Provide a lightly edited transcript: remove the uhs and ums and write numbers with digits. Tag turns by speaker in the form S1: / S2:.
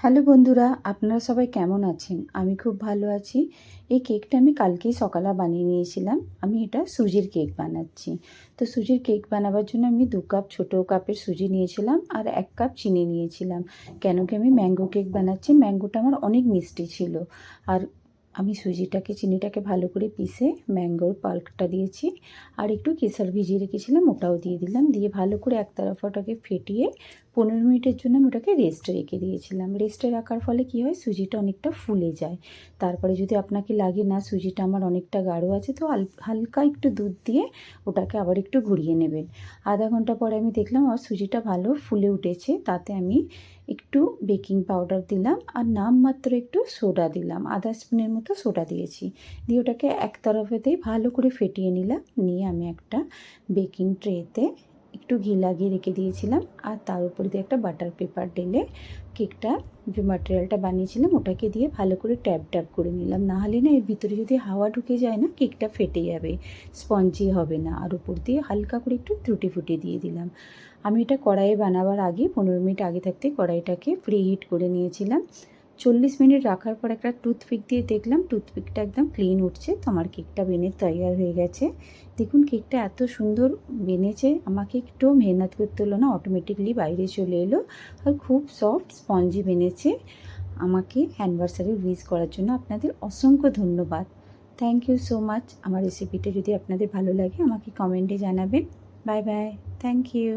S1: Hello বন্ধুরা, আপনারা সবাই কেমন আছেন? আমি খুব ভালো আছি। এই কেকটা আমি কালকেই সকালে বানিয়ে নিয়েছিলাম। আমি এটা সুজির কেক বানাচ্ছি। তো সুজির কেক বানাবার জন্য আমি 2 কাপ ছোটো কাপের সুজি নিয়েছিলাম আর 1 কাপ চিনি নিয়েছিলাম। কেন কি আমি ম্যাঙ্গো কেক বানাচ্ছি, ম্যাঙ্গোটা আমার অনেক মিষ্টি ছিল। আর আমি সুজিটাকে চিনিটাকে ভালো করে পিষে ম্যাঙ্গোর পাল্পটা দিয়েছি আর একটু কেশর ভিজিয়ে রেখেছিলাম, ওটাও দিয়ে দিলাম। দিয়ে ভালো করে এক তরফাটাকে ফেটিয়ে 15 মিনিটের জন্য আমি ওটাকে রেস্টে রেখে দিয়েছিলাম। রেস্টে রাখার ফলে কী হয়, সুজিটা অনেকটা ফুলে যায়। তারপরে যদি আপনাকে লাগে না সুজিটা আমার অনেকটা গাঢ় আছে, তো হালকা একটু দুধ দিয়ে ওটাকে আবার একটু ঘুরিয়ে নেবেন। আধা ঘন্টা পরে আমি দেখলাম আমার সুজিটা ভালো ফুলে উঠেছে। তাতে আমি একটু বেকিং পাউডার দিলাম আর নামমাত্র একটু সোডা দিলাম, আধা স্পুনের মতো সোডা দিয়েছি। দিয়ে ওটাকে এক তরফেতেই ভালো করে ফেটিয়ে নিলাম। নিয়ে আমি একটা বেকিং ট্রেতে একটু ঘি লাগিয়ে রেখে দিয়েছিলাম আর তার উপর দিয়ে একটা বাটার পেপার ঢেলে কেকটা যে ম্যাটেরিয়ালটা বানিয়েছিলাম ওটাকে দিয়ে ভালো করে ট্যাপ ট্যাপ করে নিলাম। না হলে না এর ভিতরে যদি হাওয়া ঢুকে যায় না, কেকটা ফেটে যাবে, স্পঞ্জি হবে না। আর উপর দিয়ে হালকা করে একটু ত্রুটি ফুটি দিয়ে দিলাম। আমি এটা কড়াইয়ে বানাবার আগে 15 মিনিট আগে থাকতে কড়াইটাকে প্রি হিট করে নিয়েছিলাম। 40 মিনিট রাখার পর একটা টুথপিক দিয়ে দেখলাম টুথপিকটা একদম ক্লিন উঠছে। তো আমার কেকটা বেনে তৈয়ার হয়ে গেছে। দেখুন কেকটা এত সুন্দর বেনেছে, আমাকে একটু মেহনত করতে হলো না, অটোমেটিকলি বাইরে চলে এলো। আর খুব সফট স্পঞ্জি বেনেছে। আমাকে অ্যানিভার্সারি উইশ করার জন্য আপনাদের অসংখ্য ধন্যবাদ। Thank you so much. আমার রেসিপিটা যদি আপনাদের ভালো লাগে আমাকে কমেন্টে জানাবেন। Bye bye. Thank you.